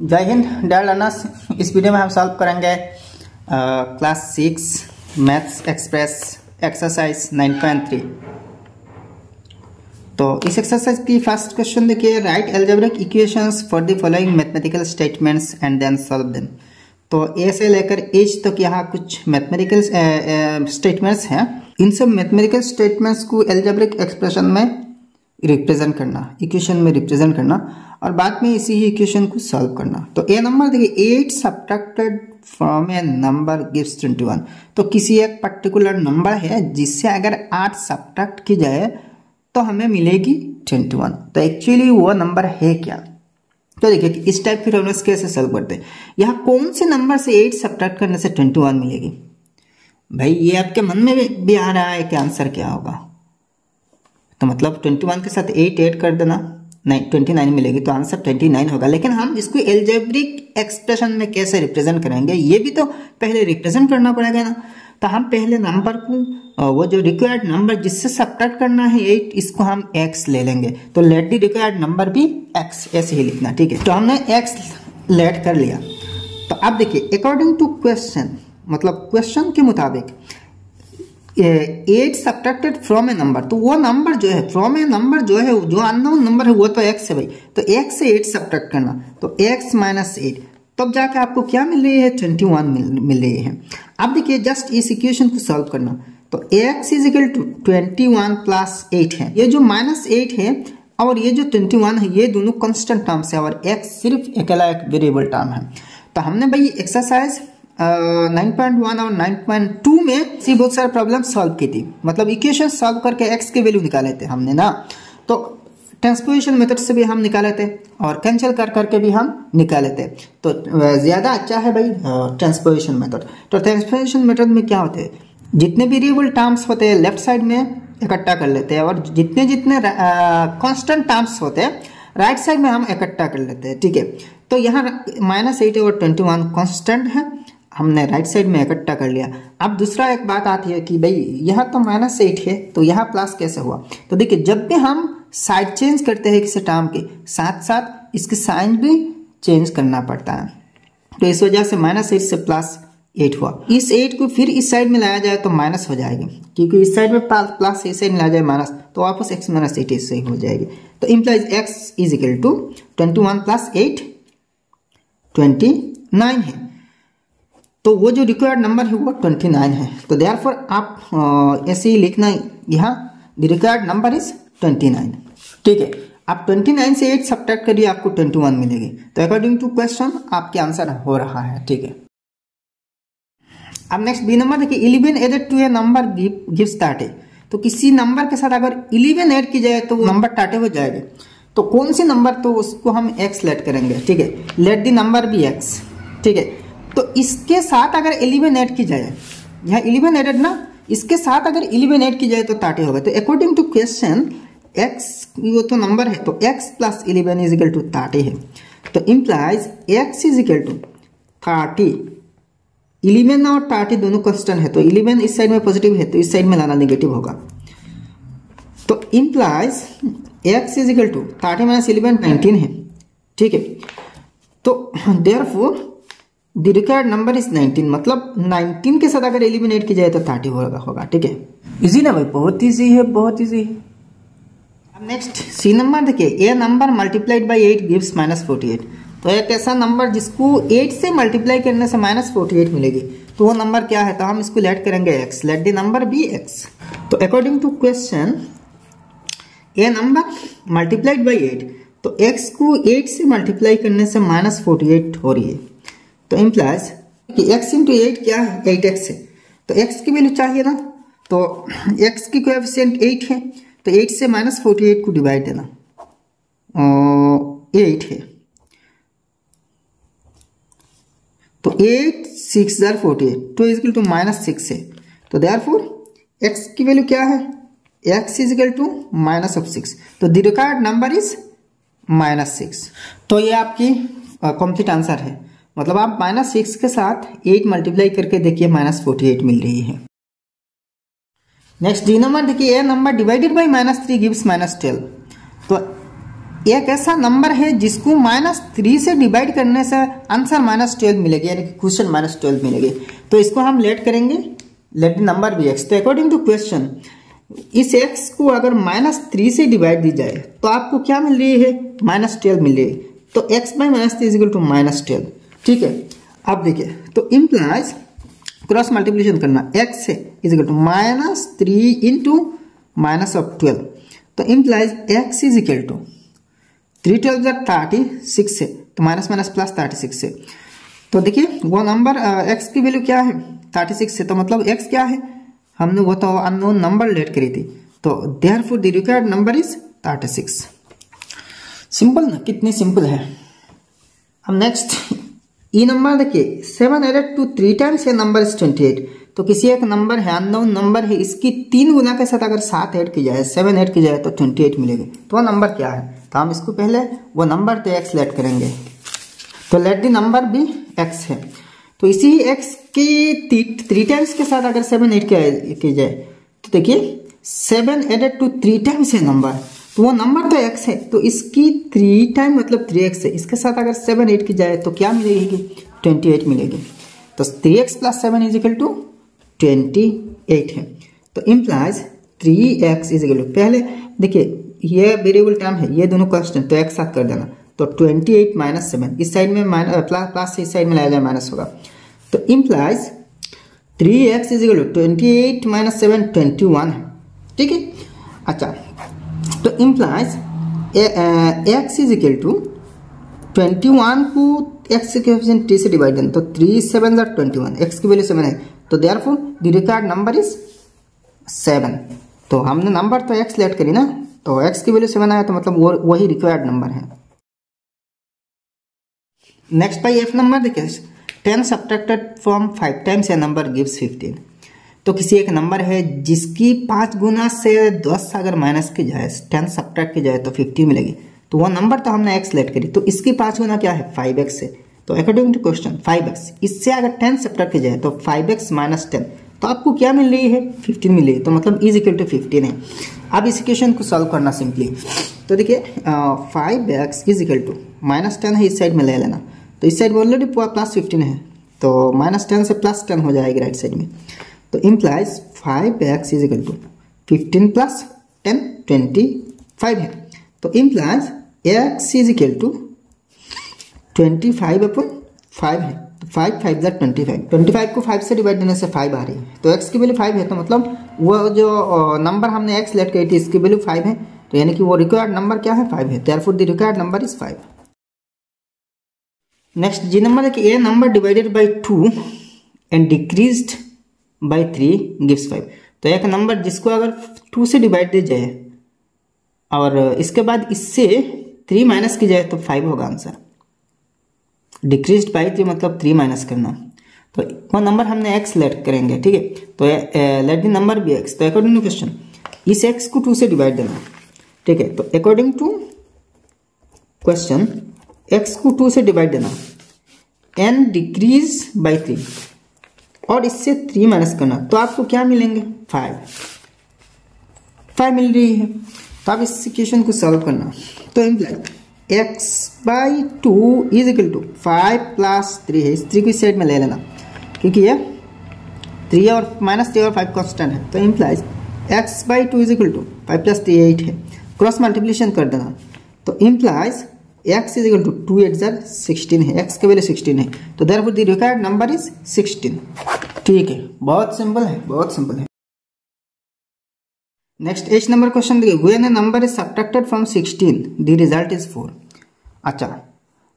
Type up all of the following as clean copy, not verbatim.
जय Hind dear learners. इस video में हम सॉल्व करेंगे क्लास 6 मैथ्स एक्सप्रेस एक्सरसाइज 9.3। तो इस एक्सरसाइज की फर्स्ट क्वेश्चन देखिए, write algebraic equations for the following mathematical statements and then solve them. तो ए से लेकर एच तक यहाँ कुछ मैथमेटिकल स्टेटमेंट्स हैं। इन सब मैथमेटिकल स्टेटमेंट्स को अलजेब्रिक एक्सप्रेशन में रिप्रेजेंट करना, इक्वेशन में रिप्रेजेंट करना और बाद में इसी ही इक्वेशन को सॉल्व करना। तो ए नंबर देखिए, 8 subtracted from A number gives 21। तो किसी एक पर्टिकुलर नंबर है जिससे अगर 8 सब्ट्रैक्ट की जाए तो हमें मिलेगी 21। तो एक्चुअली वो नंबर है क्या? तो देखिए इस टाइप फिर हम लोग कैसे सॉल्व करते हैं। यहाँ कौन से नंबर से 8 सब्ट्रैक्ट करने से 21 मिलेगी? भाई ये आपके मन में भी आ रहा है कि आंसर क्या होगा। तो मतलब 21 के साथ 8 ऐड कर देना, नहीं 29 मिलेगी, तो आंसर 29 होगा। लेकिन हम इसको अलजेब्रिक एक्सप्रेशन में कैसे रिप्रेजेंट करेंगे, ये भी तो पहले रिप्रेजेंट करना पड़ेगा ना। तो हम पहले नंबर को, वो जो रिक्वायर्ड नंबर जिससे सब्ट्रैक्ट करना है 8, इसको हम x ले लेंगे। तो लेट द रिक्वायर्ड नंबर भी x, ऐसे ही लिखना, ठीक है। तो हमने x लेट कर लिया। तो अब देखिए अकॉर्डिंग टू क्वेश्चन, मतलब क्वेश्चन के मुताबिक 8 सब्ट्रैक्टेड फ्रॉम ए नंबर, तो वो नंबर जो है फ्रॉम ए नंबर जो है, जो अननोन नंबर है वो तो x है भाई। तो x से 8 सब्ट्रैक्ट करना, तो x माइनस 8, तब जाके आपको क्या मिल रही है? 21 मिल रही है। अब देखिए जस्ट इस इक्वेशन को सॉल्व करना। तो x is equal to 21 plus 8 है, ये जो माइनस 8 है और ये जो 21 है, ये दोनों कांस्टेंट टर्म्स है और x सिर्फ अकेला एक वेरिएबल टर्म है। तो हमने भाई एक्सरसाइज 9.1 और 9.2 में सी बहुत सारे प्रॉब्लम सॉल्व की थी, मतलब इक्वेशन सॉल्व करके x के वैल्यू निकाले थे हमने ना। तो ट्रांसपोजिशन मेथड से भी हम निकाले थे और कैंसिल कर करके भी हम निकाले थे। तो ज़्यादा अच्छा है भाई ट्रांसपोजिशन मेथड। तो ट्रांसपोजिशन मेथड में क्या होते हैं, जितने वेरिएबल टर्म्स होते हैं लेफ्ट साइड में इकट्ठा कर लेते हैं और जितने जितने कांस्टेंट टर्म्स होते हैं राइट साइड में हम इकट्ठा कर लेते हैं, ठीक है। तो यहाँ -8 और 21 कांस्टेंट है, हमने राइट साइड में इकट्ठा कर लिया। अब दूसरा एक बात आती है कि भाई यहाँ तो -8 है, तो यहाँ प्लस कैसे हुआ? तो देखिए जब भी हम साइड चेंज करते हैं किसी टर्म के साथ साथ इसके साइन भी चेंज करना पड़ता है। तो इस वजह से -8 से +8 हुआ। इस 8 को फिर इस साइड में लाया जाए तो माइनस हो जाएगी, क्योंकि इस साइड में प्लस इस साइड में लाया जाए माइनस, तो वापस x - 8 इससे हो जाएगी। तो implies x is equal to 21 + 8 29 है। तो वो जो रिक्वायर्ड नंबर है वो 29 है। तो देयरफॉर आप ऐसे ही लिखना, यहाँ द रिक्वायर्ड नंबर इज 29, ठीक है। आप 29 से 8 सब्ट्रैक्ट करिए, आपको 21 मिलेगी। तो अकॉर्डिंग टू क्वेश्चन आपके आंसर हो रहा है, ठीक है। अब नेक्स्ट बी नंबर देखिए, 11 added to a number gives 30। तो किसी नंबर के साथ अगर 11 ऐड की जाए तो नंबर 30 हो जाएगा। तो कौन सी नंबर, तो उसको हम x लेट करेंगे, ठीक है। Let the number be x, ठीक है। तो इसके साथ अगर 11 ऐड की जाए, यहाँ 11 एडेड ना, इसके साथ अगर 11 ऐड की जाए तो 30 होगा। तो अकॉर्डिंग टू क्वेश्चन x वो तो नंबर है, तो x + 11 इज इक्वल टू 30 है। तो implies x is equal to 30। 11 और 30 दोनों कांस्टेंट है, तो 11 इस साइड में पॉजिटिव है तो इस साइड में लाना नेगेटिव होगा। तो implies x is equal to 30 - 11 19 है, ठीक है। तो therefore the required number is 19, मतलब 19 के साथ अगर 11 ऐड की जाए तो 30 होगा, ठीक है। इजी ना भाई, बहुत इजी है, बहुत इजी है। अब नेक्स्ट सी नंबर देखिए, ए नंबर मल्टीप्लाइड बाई 8 गिव्स -48। तो एक ऐसा नंबर जिसको 8 से मल्टीप्लाई करने से -48 मिलेगी, तो वो नंबर क्या है? तो हम इसको लेट करेंगे x, let the number be x। तो according to question a number multiplied by 8, तो x को 8 से मल्टीप्लाई करने से -48 हो रही है। तो इम्प्लाइज कि x × 8 क्या है? 8x है। तो x की वैल्यू चाहिए ना, तो x की कोएफिशिएंट 8 है, तो 8 से -48 को डिवाइड देना, 8 है। तो 8 6 * 48, तो इज इक्वल टू -6 है। तो देयरफॉर x की वैल्यू क्या है? x is equal to -6। तो द रिक्वायर्ड नंबर इज -6। तो ये आपकी कंप्लीट आंसर है। मतलब आप -6 के साथ 8 मल्टीप्लाई करके देखिए -48 मिल रही है। नेक्स्ट डी नंबर देखिए, ए नंबर डिवाइडेड बाई -3 गिव्स -12। तो एक ऐसा नंबर है जिसको -3 से डिवाइड करने से आंसर -12 मिलेगी, यानी कि क्वेश्चन -12 मिलेगी। तो इसको हम लेट करेंगे, let the number be x. तो अकॉर्डिंग टू क्वेश्चन इस x को अगर -3 से डिवाइड दी जाए तो आपको क्या मिल रही है, -12 मिल रही है। तो x by -3 is equal to -12, ठीक है। अब देखिए, तो इम्प्लाइज क्रॉस मल्टीप्लिकेशन करना, x है इज इक्वल टू -3 इंटू -12। तो implies x is equal to 3 12 36 है, तो माइनस माइनस प्लस 36 है। तो देखिए वो नंबर x की वैल्यू क्या है, 36 है। तो मतलब x क्या है, हमने वो तो अननोन नंबर लेट करी थी। तो therefore the required number is 36। Simple ना, कितनी सिंपल है। अब नेक्स्ट ये नंबर देखिए, 7 एडेड टू 3 टाइम्स ये नंबर इज 28। तो किसी एक नंबर है, अननोन नंबर है, इसकी 3 गुना के साथ अगर 7 ऐड की जाए, 7 ऐड की जाए तो 28 मिलेगी। तो वो नंबर क्या है, तो हम इसको पहले वो नंबर तो x लेट करेंगे। तो लेट द नंबर भी x है। तो इसी x की 3 टाइम्स के साथ अगर 7 ऐड की जाए तो देखिए 7 एडेड टू 3 टाइम्स है नंबर, तो वो नंबर तो x है। तो इसकी 3 टाइम मतलब 3x है, इसके साथ अगर 7 ऐड की जाए तो क्या मिलेगी, 28 मिलेगी। तो 3x plus 7 is equal to 28 है। तो implies 3x is equal to, पहले देखिए ये वेरिएबल टर्म है, ये दोनों कांस्टेंट, तो एक साथ कर देना। तो 28 माइनस 7, इस साइड में प्लस से इस साइड में लाया जाए माइनस होगा। तो implies 3x is equal to 28 minus 7 21 है, ठीक है। अच्छा, तो implies x is equal to 21 को x के कोएफिशिएंट 3 से डिवाइड देना। तो 3 7 21, x की वैल्यू 7 है। तो therefore the required number is 7। तो हमने नंबर तो x लेट करी ना, तो x की वैल्यू 7 आया, तो मतलब वो वही रिक्वायर्ड नंबर है। नेक्स्ट बाई f नंबर देखिए, 10 subtracted from 5 times A number gives 15। तो किसी एक नंबर है जिसकी 5 गुना से 10 अगर माइनस की जाए, 10 सब्ट्रैक्ट की जाए तो 50 मिलेगी। तो वो नंबर तो हमने x लेट करी, तो इसकी 5 गुना क्या है, 5x है। तो अकॉर्डिंग टू क्वेश्चन 5x, इससे अगर 10 सब्ट्रैक्ट की जाए तो 5x माइनस 10, तो आपको क्या मिल रही है, 15 मिल रही है। तो मतलब इज इक्वल टू 15 है। अब इस इक्वेशन को सॉल्व करना सिंपली। तो देखिए 5x इज इक्वल टू -10 है, इस साइड में ले लेना। तो इस साइड में ऑलरेडी प्लस 15 है, तो -10 से प्लस 10 हो जाएगी राइट साइड में। तो implies 5x is equal to 15 plus 10 25 है। तो implies x is equal to 25/5 है। तो 5 5 25 को 5 से डिवाइड देने से 5 आ रही है। तो x की वैल्यू 5 है, तो मतलब वो जो नंबर हमने x लेट करी थी इसकी वैल्यू 5 है। तो यानी कि वो रिक्वायर्ड नंबर क्या है, 5 है। Therefore the required number is 5। Next G number है कि a number divided by 2 and decreased by 3 gives 5। तो एक नंबर जिसको अगर 2 से डिवाइड दिया जाए और इसके बाद इससे 3 माइनस की जाए तो 5 होगा आंसर। डिक्रीज्ड बाई 3 मतलब 3 माइनस करना। तो वो नंबर हमने x लेट करेंगे, ठीक है। तो let the number be x। तो अकॉर्डिंग टू क्वेश्चन इस x को 2 से डिवाइड देना, ठीक है। तो अकॉर्डिंग टू क्वेश्चन x को 2 से डिवाइड देना, n डिक्रीज बाई 3 और इससे 3 माइनस करना, तो आपको क्या मिलेंगे, 5 मिल रही है। तो आप इस इक्वेशन को सॉल्व करना। तो implies x by 2 is equal to 5 plus 3 है, इस 3 को इस साइड में ले लेना क्योंकि ये 3 और -3 और 5 कांस्टेंट है। तो implies x by 2 is equal to 5 plus 3 8 है, क्रॉस मल्टीप्लिकेशन कर देना। तो implies x is equal to 2 8 16 है, x की वैल्यू 16 है। तो therefore the required number is 16, ठीक है। बहुत सिंपल है, बहुत सिंपल है। नेक्स्ट 8 नंबर क्वेश्चन देखिए, when A number is subtracted from 16 the result is 4। अच्छा,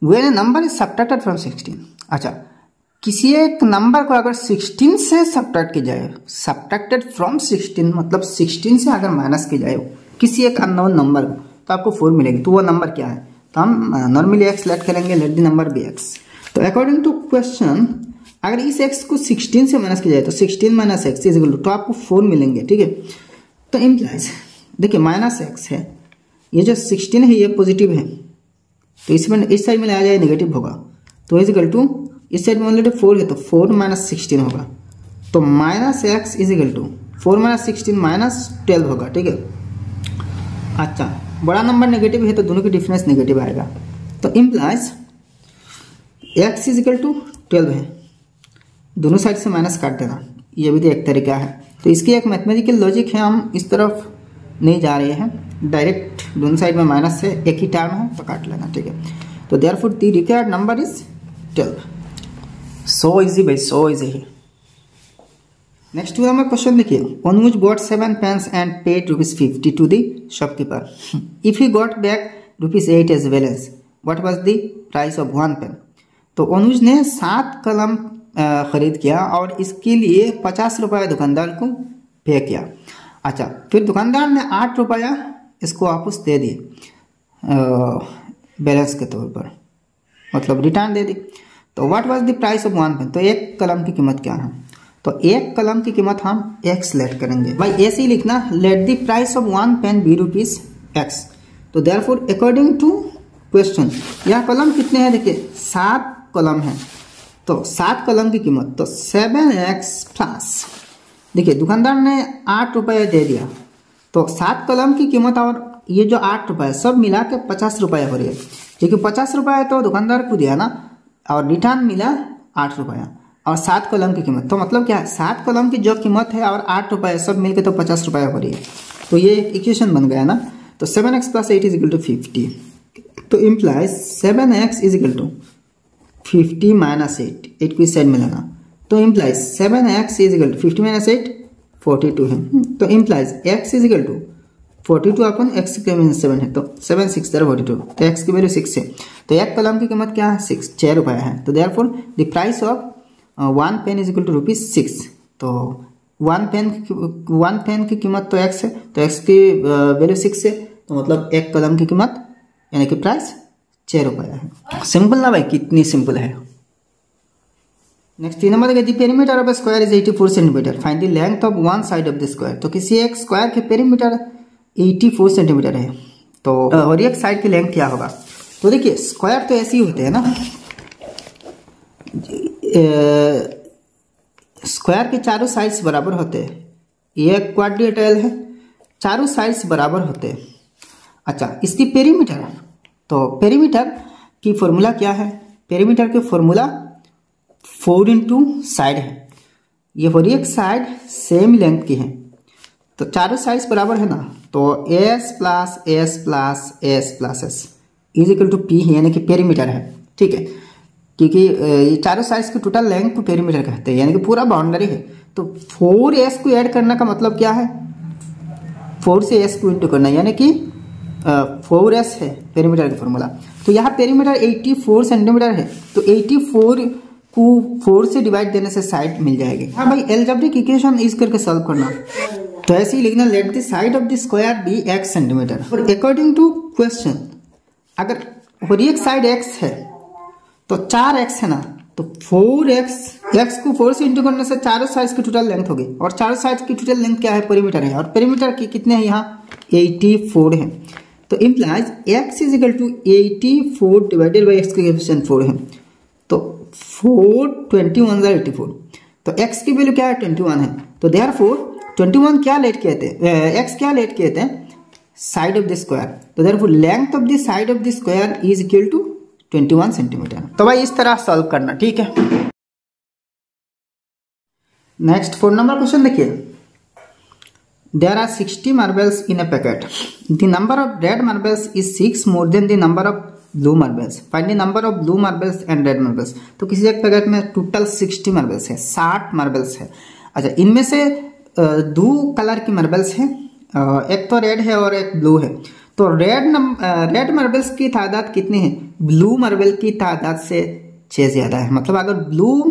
when A number is subtracted from 16। अच्छा, किसी एक नंबर को अगर 16 से सब्ट्रैक्ट की जाए, सब्ट्रैक्टेड फ्रॉम 16 मतलब 16 से अगर माइनस की जाए किसी एक अननोन नंबर को, तो आपको 4 मिलेगी। तो वो नंबर क्या है, तो हम नॉर्मली x लेट करेंगे, let the number be x। तो अकॉर्डिंग टू क्वेश्चन अगर इस x को 16 से माइनस किया जाए तो 16 minus x is equal to, तो आपको 4 मिलेंगे, ठीक है। तो इम्प्लाइज देखिए -x है, ये जो 16 है ये पॉजिटिव है, तो इसमें इस साइड में लाया जाए नेगेटिव होगा। तो इज इक्वल टू इस साइड में ऑलरेडी 4 है, तो 4 माइनस 16 होगा। तो -x is equal to 4 minus 16 -12 होगा, ठीक है। अच्छा, बड़ा नंबर नेगेटिव है तो दोनों की डिफरेंस नेगेटिव आएगा। तो implies x is equal to 12 है, दोनों साइड से माइनस काट देना, ये भी तो एक तरीका है। तो इसकी एक मैथमेटिकल लॉजिक है, हम इस तरफ नहीं जा रहे हैं, डायरेक्ट दोनों साइड में माइनस से एक ही टर्म है तो काट लेना, ठीक है। तो therefore the required number is 12। So easy भाई, so easy. Next number question देखिए, Anuj bought 7 pens and paid ₹50 to the shopkeeper. If he got back ₹8 as balance, what was the price of 1 pen. तो अनुज ने 7 कलम खरीद किया और इसके लिए 50 रुपये दुकानदार को पे किया। अच्छा, फिर दुकानदार ने 8 रुपया इसको वापस दे दिए बैलेंस के तौर पर, मतलब रिटर्न दे दी। तो what was the price of 1 pen, तो एक कलम की कीमत क्या है। तो एक कलम की कीमत हम x लेट करेंगे भाई, ऐसे ही लिखना, let the price of 1 pen be ₹x। तो देयरफॉर अकॉर्डिंग टू क्वेश्चन, यह कलम कितने हैं, देखिए 7 कलम है। तो 7 कलम की कीमत तो 7x प्लस, देखिए दुकानदार ने 8 रुपये दे दिया, तो 7 कलम की कीमत और ये जो 8 रुपये सब मिला के 50 रुपये हो रही है, क्योंकि 50 रुपये तो दुकानदार को दिया ना, और रिटर्न मिला 8 रुपया और 7 कलम की कीमत। तो मतलब क्या है, 7 कलम की जो कीमत है और 8 रुपये सब मिलके तो 50 रुपये हो रही है। तो ये एक इक्वेशन बन गया ना। तो 7x + 8 = 50। तो इम्प्लाइज 7x = 50 - 8 को इस साइड में लेना। तो इम्प्लाइज 7x = 50 - 8 42 है। तो इम्प्लाइज x = 42 अपन x की वैल्यू 7 है, तो 7 6 42, तो x की वैल्यू 6 है। तो एक कलम की कीमत क्या है, 6 रुपये है। तो therefore the price of 1 pen is equal to ₹6। तो 1 पेन की कीमत तो x है, तो x की वैल्यू 6 है, तो मतलब एक कलम की कीमत यानी कि प्राइस 6 रुपये है। सिंपल ना भाई, कितनी सिंपल है। नेक्स्ट 3 नंबर देखिए, the perimeter of A square is 84 centimetre, find the length of one side of the square. तो किसी एक स्क्वायर के पेरीमीटर 84 सेंटीमीटर है, तो और एक साइड की लेंथ क्या होगा। तो देखिए स्क्वायर तो ऐसे ही होते हैं ना, स्क्वायर के चारों साइड्स बराबर होते हैं, ये क्वाड्रिलेटरल है, चारों साइड्स बराबर होते हैं। अच्छा, इसकी पेरीमीटर, तो पेरीमीटर की फॉर्मूला क्या है, पेरीमीटर की फॉर्मूला 4 × साइड है, ये और एक साइड सेम लेंथ की है, तो चारों साइड्स बराबर है ना। तो s + s + s + s is equal to p, यानी कि पेरीमीटर है, ठीक है, क्योंकि ये चारों साइड्स की टोटल लेंथ को पेरीमीटर कहते हैं, यानी कि पूरा बाउंड्री है। तो 4s को ऐड करने का मतलब क्या है, 4 से s को इंटू करना, यानी कि 4s है पेरीमीटर का फॉर्मूला। तो यहाँ पेरीमीटर 84 सेंटीमीटर है, तो 84 को 4 से डिवाइड देने से साइड मिल जाएगी। हाँ भाई, अलजेब्रिक इक्वेशन इस करके सॉल्व करना। तो ऐसे ही लिखना, let the side of the square be x centimetre. और अकॉर्डिंग टू क्वेश्चन, अगर और एक साइड x है तो 4x है ना, तो 4x को 4 से इंटू करने से चारों साइड्स की टोटल लेंथ होगी, और चारों साइड्स की टोटल लेंथ क्या है, पेरीमीटर है, और पेरीमीटर की कितने हैं यहाँ 84 है। तो implies x = 84 divided by x की कोएफिशिएंट 4 है, तो 4 21 = 84, तो x की वैल्यू क्या है 21 है। तो देयरफॉर 21 क्या लेट कहते हैं, x क्या लेट कहते हैं, साइड ऑफ द स्क्वायर। तो therefore length of the side of the square is equal to 21 centimetre. तो भाई इस तरह सॉल्व करना, ठीक है। नेक्स्ट 4 नंबर क्वेश्चन देखिए, there are 60 marbles in a packet, the number of red marbles is 6 more than the number of blue marbles, find the number of blue marbles and red marbles. तो किसी एक packet में total 60 marbles है, 60 marbles है। अच्छा, इनमें से 2 colour की मार्बल्स हैं, एक तो रेड है और एक ब्लू है। तो रेड मार्बल्स की तादाद कितनी है, ब्लू मार्बल की तादाद से 6 ज्यादा है। मतलब अगर ब्लू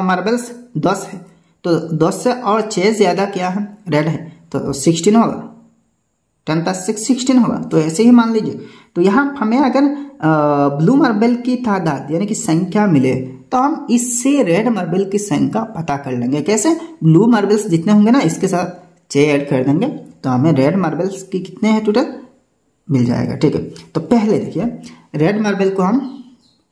मार्बल्स 10 है तो 10 से और 6 ज्यादा क्या है, रेड है, तो 16 होगा, 10 + 6 16 होगा। तो ऐसे ही मान लीजिए। तो यहाँ हमें अगर ब्लू मार्बल की तादाद यानी कि संख्या मिले तो हम इससे रेड मार्बल की संख्या पता कर लेंगे। कैसे, ब्लू मार्बल्स जितने होंगे ना इसके साथ 6 ऐड कर देंगे, तो हमें रेड मार्बल्स की कितने हैं टोटल मिल जाएगा, ठीक है। तो पहले देखिए, रेड मार्बल को हम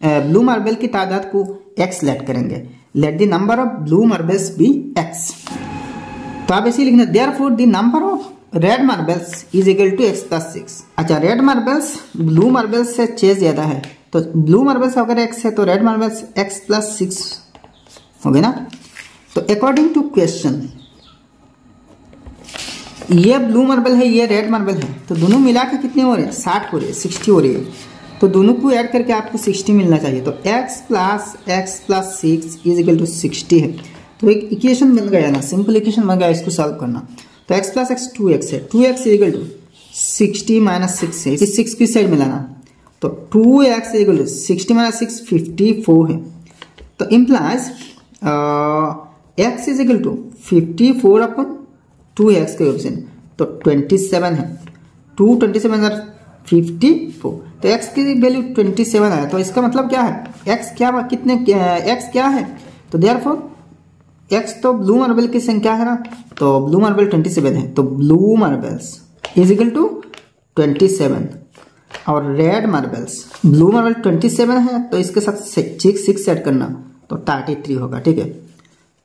ब्लू मार्बल की तादाद को x लेट करेंगे, let the number of blue marbles be x। तो आप ऐसे लिखना, therefore the number of red marbles is equal to x plus 6। अच्छा, रेड मार्बल्स ब्लू मार्बल्स से चेज ज्यादा है, तो ब्लू मार्बल्स अगर x है तो रेड मार्बल्स x प्लस 6 हो गए ना। तो अकॉर्डिंग टू क्वेश्चन ये ब्लू मार्बल है, ये रेड मार्बल है, तो दोनों मिला के कितने हो रहे हैं? 60 हो रहे हैं, 60 हो रही है। तो दोनों को ऐड करके आपको 60 मिलना चाहिए। तो x plus 6 is equal to 60 है। तो एक इक्वेशन बन गया ना, सिंपल इक्वेशन बन गया, इसको सॉल्व करना। तो x प्लस x 2x है, 2x is equal to 60 minus 6 है, इस 6 की साइड मिलाना। तो 2x is equal to 60 minus 6 54 है। तो implies x is equal to 54 upon 2x के ऑप्शन, तो 27 है। 227 और 54, तो x की वैल्यू 27 आया। तो इसका मतलब क्या है? x क्या कितने x क्या है? तो देयरफॉर x तो ब्लू मार्बल की संख्या है ना, तो ब्लू मार्बल 27 है। तो blue marbles is equal to 27 और रेड मार्बल्स, ब्लू मार्बल 27 है तो इसके साथ 6 ऐड करना तो 33 होगा। ठीक है,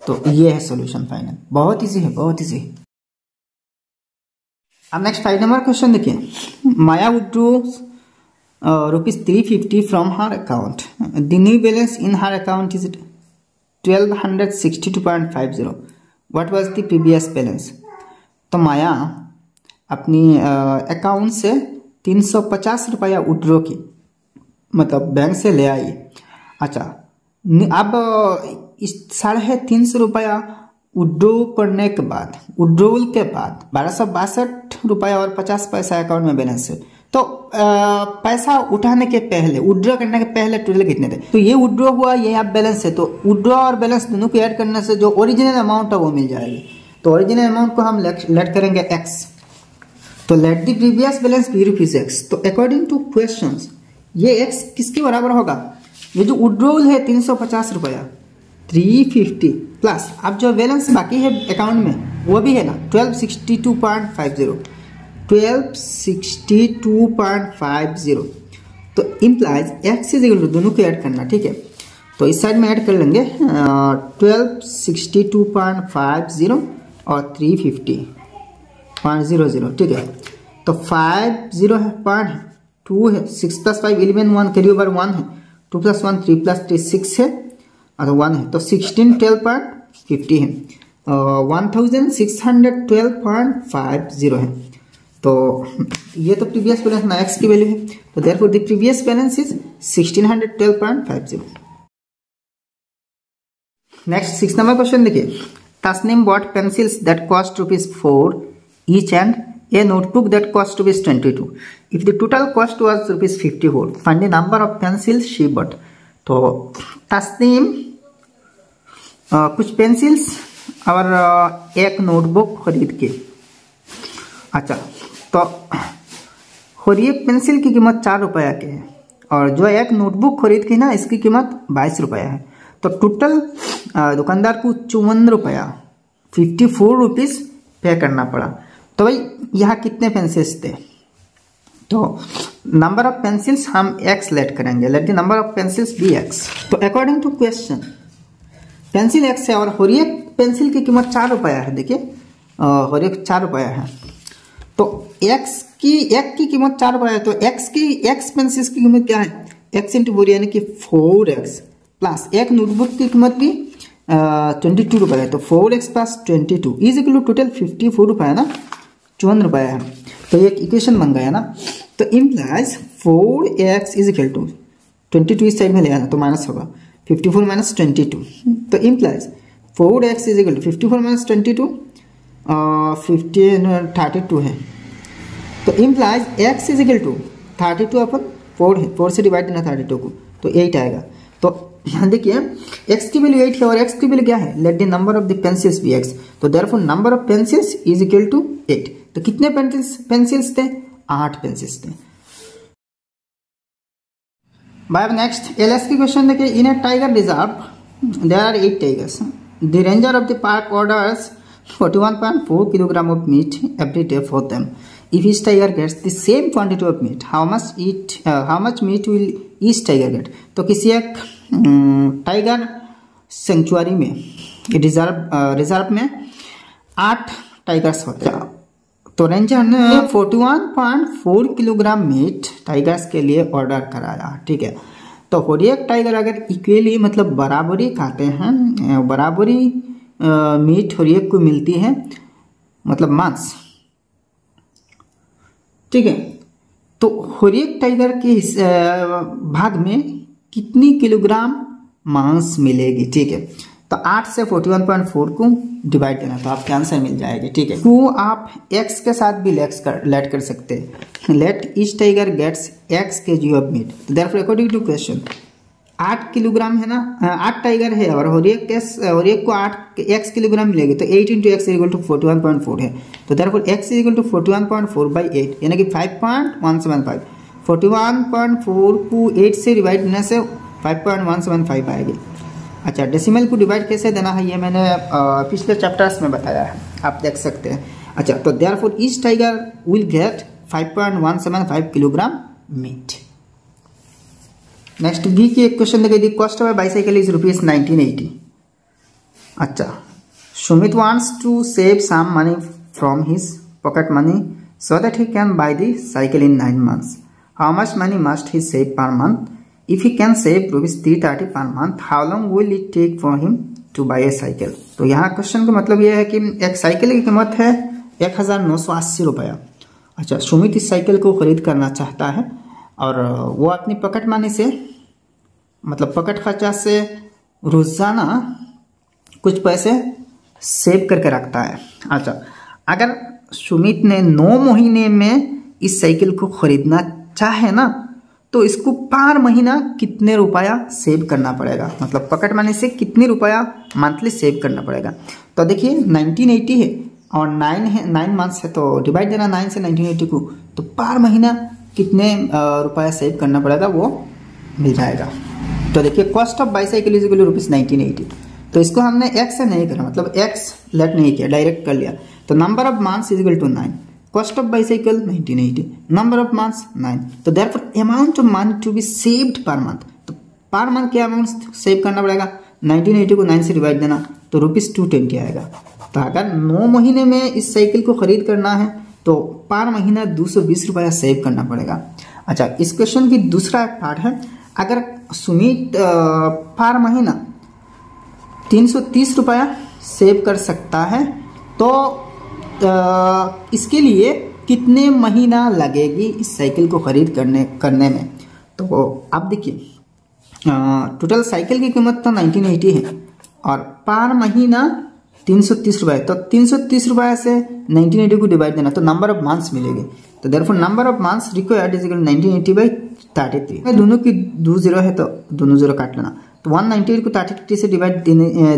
तो ये है सॉल्यूशन फाइनल। बहुत इजी है, बहुत इजी। अब नेक्स्ट 5 नंबर क्वेश्चन देखिए। Maya withdraw ₹350 from her account, the new balance in her account is 1262.50। What was the previous balance? तो माया अपनी अकाउंट से 350 रुपया विथड्रॉ की, मतलब बैंक से ले आई। अच्छा, अब इस 350 रुपया विड्रॉ करने के बाद, विड्रॉल के बाद 1262 रुपया और 50 पैसा अकाउंट में बैलेंस है। तो पैसा उठाने के पहले, विड्रॉ करने के पहले टोटल कितने थे? तो ये विड्रॉ हुआ, ये आप बैलेंस है। तो विड्रॉ और बैलेंस दोनों को ऐड करने से जो ओरिजिनल अमाउंट है वो मिल जाएगी। तो ओरिजिनल अमाउंट को हम लेट करेंगे x। तो let the previous balance be ₹x। तो अकॉर्डिंग टू क्वेश्चंस ये x किसके बराबर होगा? ये जो विड्रॉल है 350 रुपया 350 प्लस अब जो बैलेंस बाकी है अकाउंट में वो भी है ना 1262.50, 1262.50। तो implies x is equal to, दोनों को ऐड करना। ठीक है, तो इस साइड में ऐड कर लेंगे 1262.50 और 350.00। ठीक है, तो 50 है, 2 है, 6 प्लस 5 11 1 कैरी ओवर 1 है, 2 प्लस 1 3 प्लस 3 6 है और 1 है। तो 1612.50 है, 1612.50 है। तो ये तो प्रीवियस बैलेंस ना x की वैल्यू है, तो therefore the previous balance is 1612.50। Next 6 number question देखिए। Tasneem bought pencils that cost ₹4 each and a notebook that cost ₹22. If the total cost was ₹54, find the number of pencils she bought. तो तस्नीम कुछ pencils और एक notebook खरीद के, अच्छा तो और ये पेंसिल की कीमत 4 रुपया की है और जो एक नोटबुक खरीद की ना इसकी कीमत 22 रुपया है। तो टोटल दुकानदार को 54 रुपया 54 रुपीज पे करना पड़ा। तो भाई यहाँ कितने पेंसिल्स थे? तो नंबर ऑफ पेंसिल्स हम x लेट करेंगे, let the number of pencils be x। तो according to question pencil x है और हर एक पेंसिल की कीमत 4 रुपया है। देखिए हर एक 4 रुपया है, तो x की कीमत 4 रुपया है। तो x पेंसिल्स की कीमत क्या है? x इंटू 4 यानी कि 4x प्लस एक नोटबुक की कीमत भी 22 रुपया है। तो 4x plus 22 is equal to total 54 रुपया ना, 54 रुपया है। तो एक इक्वेशन बन गया ना। तो implies 4x is equal to 22 इस साइड में ले आना तो माइनस होगा 54 माइनस 22। तो implies 4x is equal to 54 minus 22 32 है। तो implies x is equal to 32 upon 4 है, 4 से डिवाइड करना 32 को तो 8 आएगा। तो देखिए x की वैल्यू 8 है और x की वैल्यू क्या है? Let the number of the pencils be x। तो therefore number of pencils is equal to 8। तो कितने पेंसिल्स थे? 8 पेंसिल्स थे। बाय नेक्स्ट LS की क्वेश्चन देखिए। In a tiger reserve there are 8 tigers, the ranger of the park orders 41.4 kilogram of meat every day for them. If each tiger gets the same quantity of meat, how much meat will each tiger get? तो किसी एक tiger century में reserve में 8 tigers होते हैं। तो ranger ने 41.4 kilogram meet tigers के लिए ऑर्डर कराया, ठीक है। तो हर एक टाइगर अगर इक्वली मतलब बराबरी खाते हैं, बराबरी मीट हर एक को मिलती है, मतलब मांस, ठीक है। तो हर एक टाइगर के भाग में कितनी किलोग्राम मांस मिलेगी, ठीक है। तो 8 से 41.4 को डिवाइड करना तो आपके आंसर मिल जाएगी, ठीक है। को आप x के साथ भी लेट कर सकते हैं। Let each tiger gets x kg of meat. Therefore according to question 8 kilogram है ना, 8 टाइगर है और हर एक को 8 x किलोग्राम मिलेगी, तो 8 इंटू एक्स इक्वल टू 41.4 है। तो therefore x equal to 41.4 by 8 यानी कि 5.175। 41.4 को 8 से डिवाइड करने से 5.175 आएगी। अच्छा, डेसिमल को डिवाइड कैसे देना है ये मैंने पिछले चैप्टर्स में बताया है, आप देख सकते हैं। अच्छा, तो therefore each tiger will get 5.175 kilogram meat. Next B की एक क्वेश्चन देखिए, the cost of bicycle is ₹1980। अच्छा, Sumit wants to save some money from his pocket money so that he can buy the cycle in 9 months। How much money must he save per month? If he can save ₹330 per month, how long will it take for him to buy a cycle? तो यहाँ question का मतलब यह है कि एक cycle की कीमत है 1980 रुपया। अच्छा, सुमित इस साइकिल को खरीद करना चाहता है और वो अपनी पॉकेट मनी से मतलब पॉकेट खर्चा से रोजाना कुछ पैसे सेव करके रखता है। अच्छा, अगर सुमित ने 9 महीने में इस साइकिल को खरीदना चाहे ना, तो इसको पर महीना कितने रुपया सेव करना पड़ेगा, मतलब पॉकेट मनी से कितने रुपया मंथली सेव करना पड़ेगा। तो देखिए 1980 है और 9 मंथ्स है, तो डिवाइड देना 9 से 1980 को, तो पर महीना कितने रुपया सेव करना पड़ेगा वो मिल जाएगा। तो देखिए cost of bicycle is equal to ₹1980। तो इसको हमने x से नहीं करा, मतलब x लेट नहीं किया, डायरेक्ट कर लिया। तो number of months is equal to 9, cost of bicycle 1980, number of months 9। तो therefore amount of money to be saved per month, तो पर मंथ क्या अमाउंट सेव करना पड़ेगा, 1980 को 9 से डिवाइड देना तो ₹220 आएगा। तो अगर 9 महीने में इस साइकिल को खरीद करना है तो पर महीना 220 रुपया सेव करना पड़ेगा। अच्छा, इस क्वेश्चन की दूसरा पार्ट है, अगर सुमित पर महीना 330 रुपया सेव कर सकता है तो इसके लिए कितने महीना लगेगी इस साइकिल को खरीद करने में। तो आप देखिए टोटल साइकिल की कीमत तो 1980 है और पर महीना 330 रुपये, तो 330 रुपये से 1980 को डिवाइड देना तो नंबर ऑफ मंथ्स मिलेगी। तो therefore number of months required is equal 1980/33। दोनों की 2 0 है तो दोनों 0 काट लेना, तो 198 को 33 से डिवाइड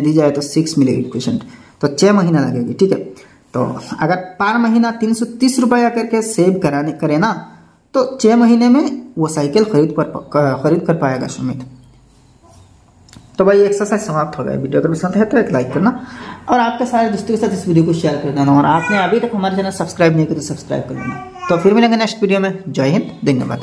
दी जाए तो 6 मिलेगी क्वेश्चन, तो 6 महीना लगेगी, ठीक है। तो अगर पर महीना 330 रुपया करके सेव करे ना, तो 6 महीने में वो साइकिल खरीद कर पाएगा सुमित। तो भाई एक्सरसाइज समाप्त हो गया। वीडियो अगर पसंद है तो एक लाइक करना और आपके सारे दोस्तों के साथ इस वीडियो को शेयर कर देना, और आपने अभी तक हमारे चैनल सब्सक्राइब नहीं किया तो सब्सक्राइब कर लेना। तो फिर मिलेंगे नेक्स्ट वीडियो में। जय हिंद, धन्यवाद।